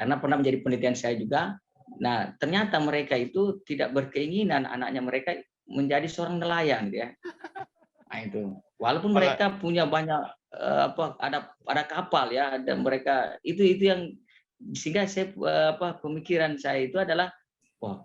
karena pernah menjadi penelitian saya juga. Nah, ternyata mereka itu tidak berkeinginan anaknya mereka menjadi seorang nelayan, ya. Nah, itu. Walaupun mereka punya banyak ada kapal, ya, dan mereka itu yang sehingga saya pemikiran saya itu adalah, wah,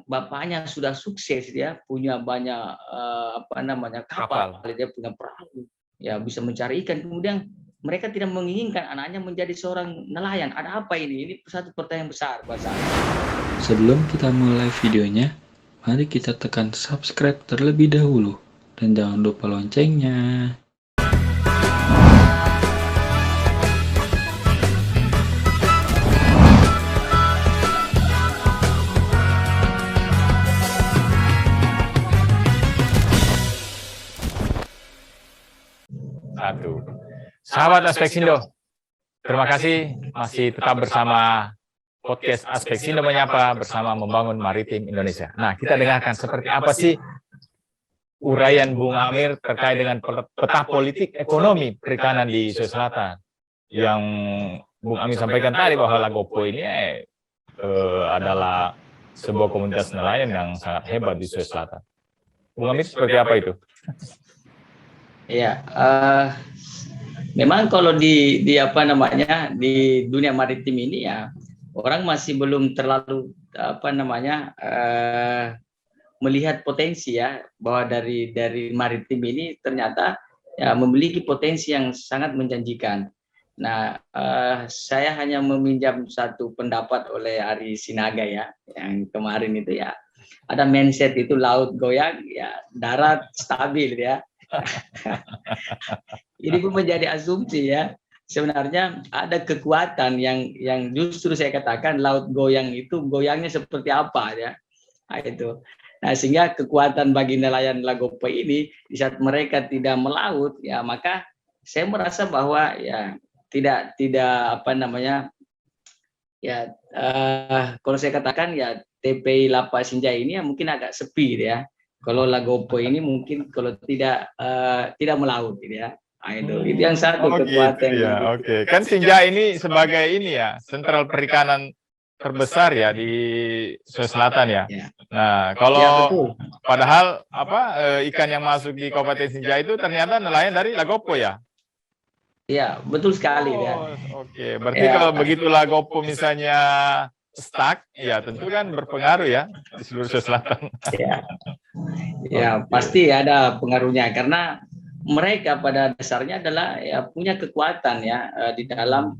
bapaknya sudah sukses, ya, punya banyak kapal, dia punya perahu, ya, bisa mencari ikan. Kemudian mereka tidak menginginkan anaknya menjadi seorang nelayan. Ada apa ini? Ini satu pertanyaan besar buat saya. Sebelum kita mulai videonya, mari kita tekan subscribe terlebih dahulu. Dan jangan lupa loncengnya. Satu. Sahabat Aspeksindo, terima kasih masih tetap bersama podcast Aspeksindo Menyapa bersama Membangun Maritim Indonesia. Nah, kita dengarkan seperti apa sih uraian Bung Amir terkait dengan peta politik ekonomi perikanan di Sulawesi Selatan. Yang Bung Amir sampaikan tadi bahwa Lagopo ini adalah sebuah komunitas nelayan yang sangat hebat di Sulawesi Selatan. Bung Amir, seperti apa itu? Ya, memang kalau di dunia maritim ini, ya, orang masih belum terlalu melihat potensi, ya, bahwa dari maritim ini ternyata, ya, memiliki potensi yang sangat menjanjikan. Nah, saya hanya meminjam satu pendapat oleh Ari Sinaga, ya, yang kemarin itu, ya, ada mindset itu laut goyang, ya, darat stabil, ya. Ini pun menjadi asumsi, ya. Sebenarnya ada kekuatan yang justru saya katakan laut goyang itu goyangnya seperti apa, ya. Nah, itu. Nah, sehingga kekuatan bagi nelayan Lagopo ini di saat mereka tidak melaut, ya, maka saya merasa bahwa, ya, tidak kalau saya katakan, ya, TPI Lapas Sinjai ini, ya, mungkin agak sepi, ya. Kalau Lagopo ini mungkin kalau tidak melaut, ya. Nah, itu yang satu kekuatan. Gitu, ya. Oke. Kan Sinjai ini sebagai ini, ya, sentral perikanan terbesar, ya, di Sulawesi Selatan, ya. Nah, kalau ya, padahal ikan yang masuk di Kabupaten Sinjai itu ternyata nelayan dari Lagopo, ya. Iya, betul sekali, ya. Oke. Berarti kalau begitu Lagopo misalnya stuck, ya tentu kan berpengaruh, ya, di seluruh Sulawesi Selatan. Ya, pasti ada pengaruhnya karena mereka pada dasarnya adalah, ya, punya kekuatan, ya, di dalam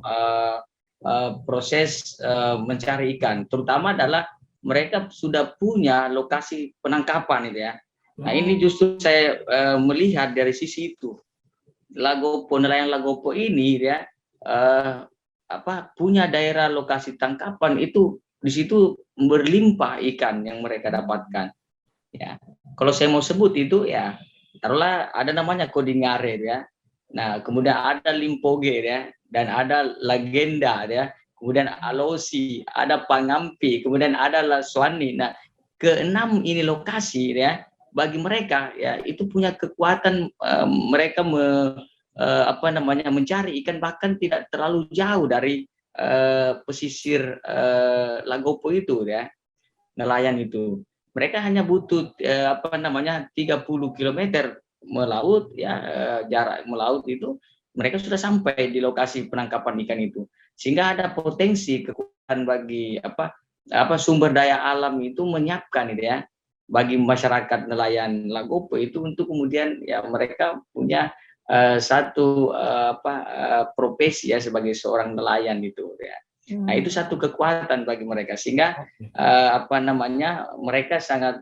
proses mencari ikan. Terutama adalah mereka sudah punya lokasi penangkapan, itu, ya. Nah, ini justru saya melihat dari sisi itu. Nelayan Lagopo ini, ya, punya daerah lokasi tangkapan itu, di situ berlimpah ikan yang mereka dapatkan, ya. Kalau saya mau sebut itu, ya, taruhlah ada namanya Kodingare, ya. Nah, kemudian ada Limpoge, ya, dan ada Legenda, ya. Kemudian Alosi, ada Pangampi, kemudian ada Laswani. Nah, keenam ini lokasi, ya, bagi mereka, ya, itu punya kekuatan, mereka mencari ikan bahkan tidak terlalu jauh dari pesisir Lagopo itu, ya, nelayan itu. Mereka hanya butuh 30 km melaut, ya, jarak melaut itu mereka sudah sampai di lokasi penangkapan ikan itu. Sehingga ada potensi kekuatan bagi sumber daya alam itu menyiapkan, itu, ya, bagi masyarakat nelayan Lagopo itu untuk kemudian, ya, mereka punya satu profesi, ya, sebagai seorang nelayan itu, ya. Nah, itu satu kekuatan bagi mereka sehingga mereka sangat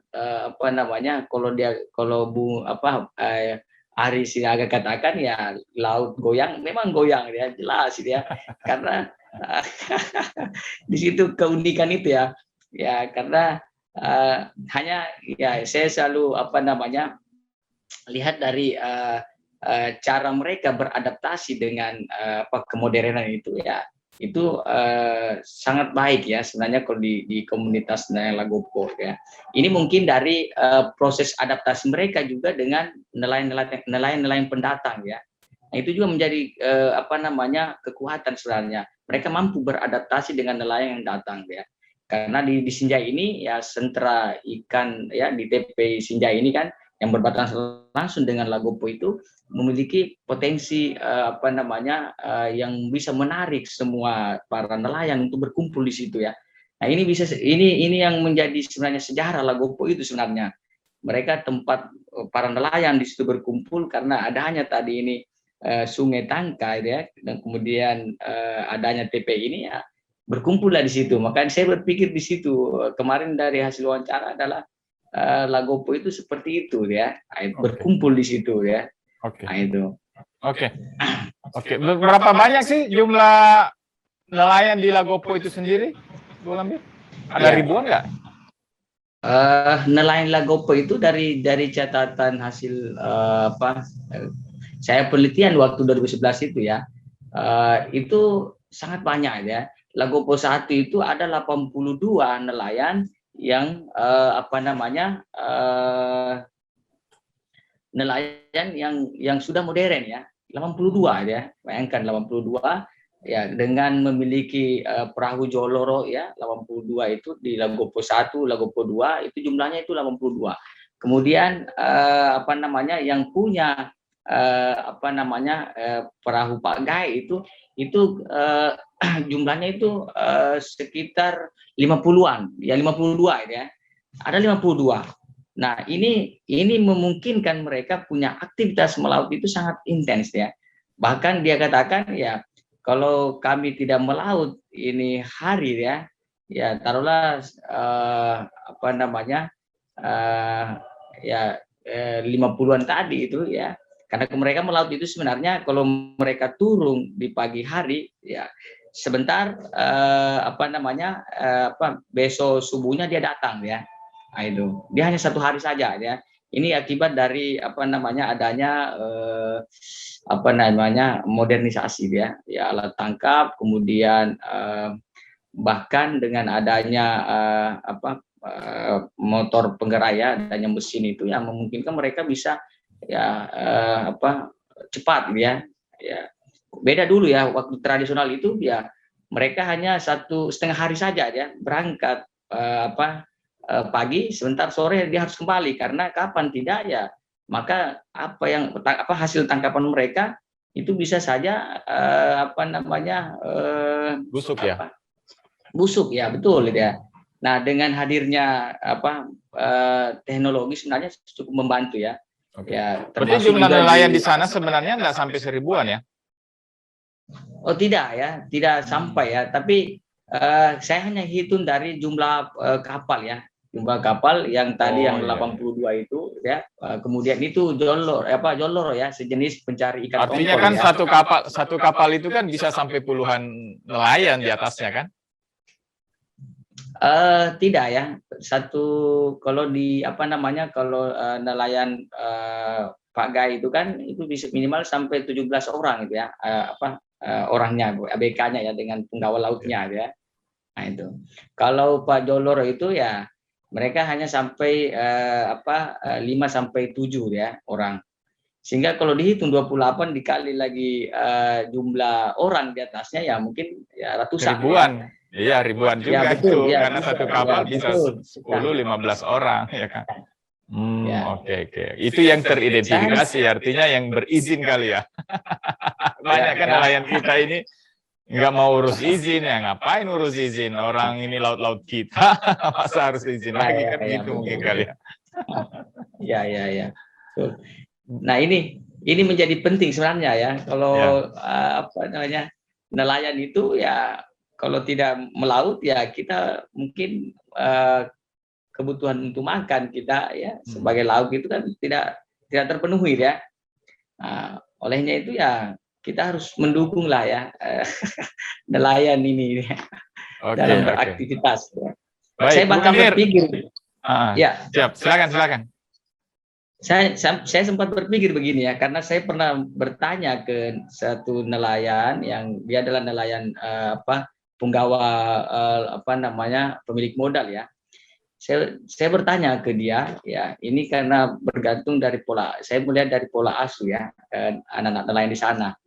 kalau Ari Sinaga katakan, ya, laut goyang, memang goyang, ya, jelas, ya, karena di situ keunikan itu, ya, ya, karena hanya, ya, saya selalu lihat dari cara mereka beradaptasi dengan kemodernan itu, ya, itu sangat baik, ya, sebenarnya kalau di komunitas nelayan Lagopo, ya. Ini mungkin dari proses adaptasi mereka juga dengan nelayan pendatang, ya. Nah, itu juga menjadi kekuatan sebenarnya. mereka mampu beradaptasi dengan nelayan yang datang ya. Karena di Sinjai ini ya sentra ikan ya di TP Sinjai ini kan yang berbatasan langsung dengan Lagopo itu memiliki potensi yang bisa menarik semua para nelayan untuk berkumpul di situ ya. Nah, ini yang menjadi sebenarnya sejarah Lagopo itu sebenarnya. Mereka tempat para nelayan di situ berkumpul karena adanya tadi ini Sungai Tangkai ya, dan kemudian adanya TP ini ya berkumpullah di situ. Makanya saya berpikir di situ kemarin dari hasil wawancara adalah Lagopo itu seperti itu ya, berkumpul di situ ya. Oke. Nah, itu. Oke. Berapa banyak sih jumlah nelayan di Lagopo itu sendiri, Bu Gambir? Ada ribuan nggak? Nelayan Lagopo itu dari catatan hasil saya penelitian waktu 2011 itu ya, itu sangat banyak ya. Lagopo 1 itu ada 82 nelayan yang nelayan yang sudah modern ya, 82 ya. Bayangkan 82 ya, dengan memiliki perahu joloro ya, 82 itu di Lagopo 1, Lagopo 2 itu jumlahnya itu 82. Kemudian yang punya perahu pagai itu jumlahnya itu sekitar 50-an ya, 52 ya. Ada 52. Nah, ini memungkinkan mereka punya aktivitas melaut itu sangat intens ya. Bahkan dia katakan ya, kalau kami tidak melaut ini hari ya taruhlah 50-an tadi itu ya. Karena mereka melaut itu sebenarnya kalau mereka turun di pagi hari ya sebentar besok subuhnya dia datang ya. Nah, itu dia hanya 1 hari saja ya. Ini akibat dari adanya modernisasi ya alat tangkap, kemudian bahkan dengan adanya motor penggerak ya, adanya mesin itu yang memungkinkan mereka bisa ya cepat ya. Beda dulu ya, waktu tradisional itu ya mereka hanya 1,5 hari saja ya berangkat pagi, sebentar sore dia harus kembali, karena kapan tidak ya maka hasil tangkapan mereka itu bisa saja busuk ya. Busuk ya, betul ya. Nah, dengan hadirnya teknologi sebenarnya cukup membantu ya. Oke. Ya, berarti jumlah nelayan di sana sebenarnya nggak sampai 1000-an ya? Oh tidak ya, tidak sampai ya. Tapi saya hanya hitung dari jumlah kapal ya, jumlah kapal yang tadi yang 82 itu ya. Kemudian itu jolor ya, sejenis pencari ikan. Artinya kan ya. satu kapal itu kan bisa sampai puluhan nelayan di atasnya kan? Tidak ya, kalau di kalau nelayan pagai itu kan itu bisa minimal sampai 17 orang gitu ya, orangnya ABK-nya ya, dengan penggawa lautnya ya. Nah, itu kalau Pak Joloro itu ya mereka hanya sampai 5 sampai 7 ya orang, sehingga kalau dihitung 28 dikali lagi jumlah orang di atasnya ya mungkin ya ratusan ribuan ya. Iya, ribuan juga ya, betul, itu, ya, karena satu kapal bisa 10-15 orang, ya kan? Oke. Itu yang teridentifikasi, artinya yang berizin kali ya. Banyak kan nelayan kita ini nggak mau urus izin, ya ngapain urus izin? Orang ini laut-laut kita, masa harus izin lagi kan gitu mungkin kali ya. Ya. Nah, ini menjadi penting sebenarnya ya. Kalau nelayan itu ya, kalau tidak melaut ya kita mungkin kebutuhan untuk makan kita ya sebagai laut itu kan tidak terpenuhi ya. Nah, olehnya itu ya kita harus mendukung lah ya nelayan ini dalam beraktivitas. Baik, saya bahkan berpikir ya, siap, silakan. Saya sempat berpikir begini ya, karena saya pernah bertanya ke satu nelayan yang dia adalah nelayan penggawa pemilik modal ya. Saya bertanya ke dia ya, ini karena bergantung dari saya melihat dari pola asuh ya anak-anak nelayan di sana.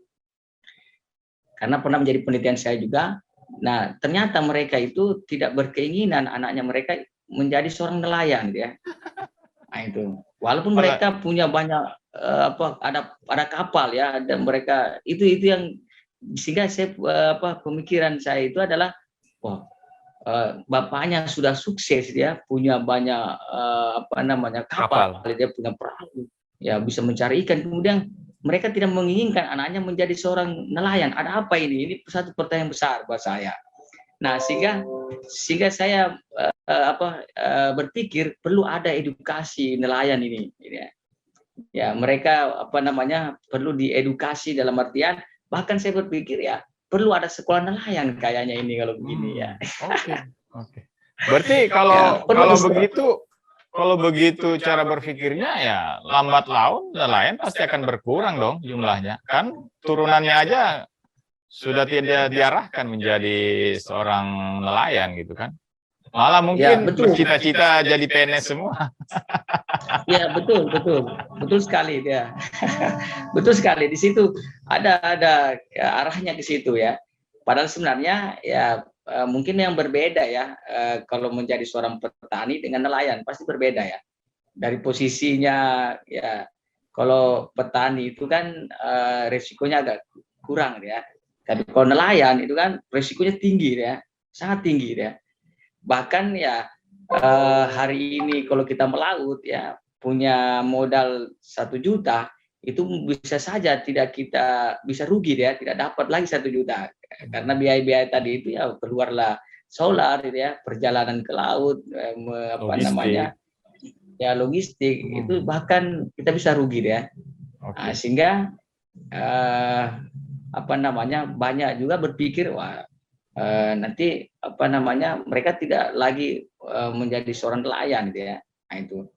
karena pernah menjadi penelitian saya juga. Nah, ternyata mereka itu tidak berkeinginan anaknya mereka menjadi seorang nelayan, gitu ya. Nah, itu. Walaupun mereka punya banyak ada kapal ya, dan mereka itu yang sehingga saya pemikiran saya itu adalah bapaknya sudah sukses, dia punya banyak kapal, dia punya perahu, ya bisa mencari ikan. Kemudian mereka tidak menginginkan anaknya menjadi seorang nelayan. Ada apa ini? Ini satu pertanyaan besar buat saya. Nah, sehingga saya berpikir perlu ada edukasi nelayan ini. Ya, mereka perlu diedukasi dalam artian, bahkan saya berpikir ya perlu ada sekolah nelayan kayaknya ini kalau begini ya. Oke. Berarti kalau begitu cara berpikirnya ya lambat laun nelayan pasti akan berkurang dong jumlahnya. Kan turunannya aja sudah tidak diarahkan menjadi seorang nelayan gitu kan. Malah mungkin bercita-cita jadi PNS semua. Ya, betul sekali dia. Betul sekali, di situ ada arahnya ke situ ya. Padahal sebenarnya ya mungkin yang berbeda ya, kalau menjadi seorang petani dengan nelayan pasti berbeda ya. Dari posisinya ya, kalau petani itu kan resikonya agak kurang ya. Tapi kalau nelayan itu kan resikonya tinggi ya, sangat tinggi ya. Bahkan ya hari ini kalau kita melaut ya punya modal 1 juta, itu bisa saja tidak kita bisa rugi ya, tidak dapat lagi 1 juta karena biaya-biaya tadi itu ya keluarlah solar ya, perjalanan ke laut, logistik itu bahkan kita bisa rugi ya. Nah, sehingga banyak juga berpikir nanti mereka tidak lagi menjadi seorang nelayan gitu ya. Nah, itu.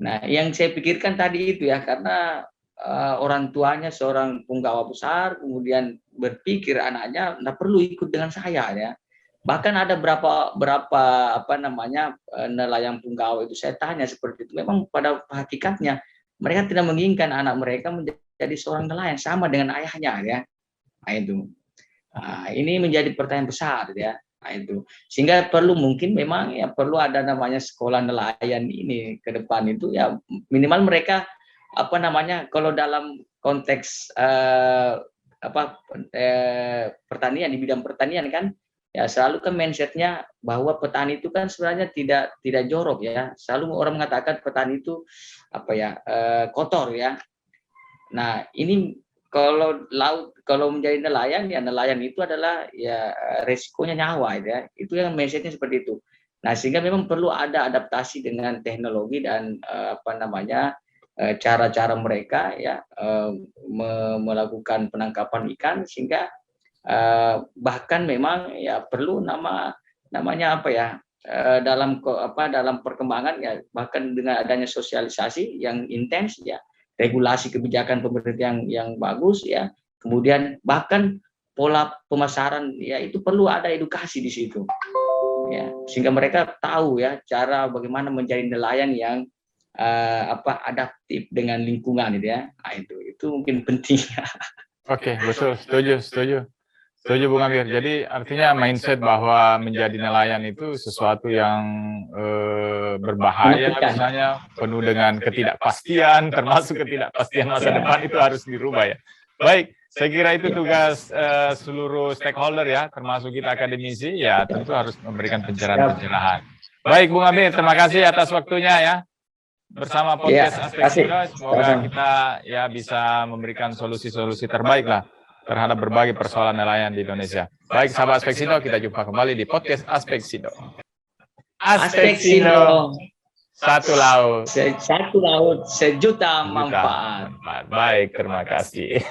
Nah, yang saya pikirkan tadi itu ya, karena orang tuanya seorang punggawa besar, kemudian berpikir anaknya nggak perlu ikut dengan saya ya. Bahkan ada berapa nelayan punggawa itu saya tanya seperti itu. Memang pada hakikatnya mereka tidak menginginkan anak mereka menjadi seorang nelayan sama dengan ayahnya ya. Nah, itu. Nah, ini menjadi pertanyaan besar ya. Nah, itu. Sehingga mungkin memang ya perlu ada namanya sekolah nelayan ini ke depan itu ya, minimal mereka kalau dalam konteks pertanian, di bidang pertanian kan ya selalu kan mindsetnya bahwa petani itu kan sebenarnya tidak jorok ya. Selalu orang mengatakan petani itu kotor ya. Nah, ini kalau menjadi nelayan ya, nelayan itu adalah ya resikonya nyawa ya. Itu yang mindsetnya seperti itu. Nah, sehingga memang perlu ada adaptasi dengan teknologi dan cara-cara mereka ya melakukan penangkapan ikan, sehingga bahkan memang ya perlu dalam perkembangan ya, bahkan dengan adanya sosialisasi yang intens ya, regulasi kebijakan pemerintah yang bagus ya, kemudian bahkan pola pemasaran ya itu perlu ada edukasi di situ ya, sehingga mereka tahu ya cara bagaimana menjadi nelayan yang adaptif dengan lingkungan gitu ya. Nah, itu mungkin penting. Oke, betul, setuju Bung Amir. Jadi artinya mindset bahwa menjadi nelayan itu sesuatu yang berbahaya, misalnya penuh dengan ketidakpastian, termasuk ketidakpastian masa depan, itu harus dirubah ya. Baik, saya kira itu tugas seluruh stakeholder ya, termasuk kita akademisi ya, tentu harus memberikan pencerahan-pencerahan. Baik, Bung Amir, terima kasih atas waktunya ya. Bersama podcast Aspek Sindo, semoga kita ya bisa memberikan solusi-solusi terbaik lah terhadap berbagai persoalan nelayan di Indonesia. Baik, sahabat Aspek Sindo, kita jumpa kembali di podcast Aspek Sindo. Aspek Sindo, satu laut, sejuta manfaat. Baik, terima kasih.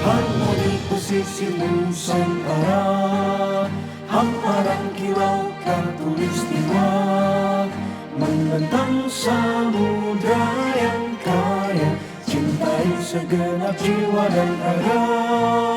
Harmoni pesisir Nusantara, hamparan kilau khatulistiwa, membentang samudra yang kaya, cintai segenap jiwa dan raga.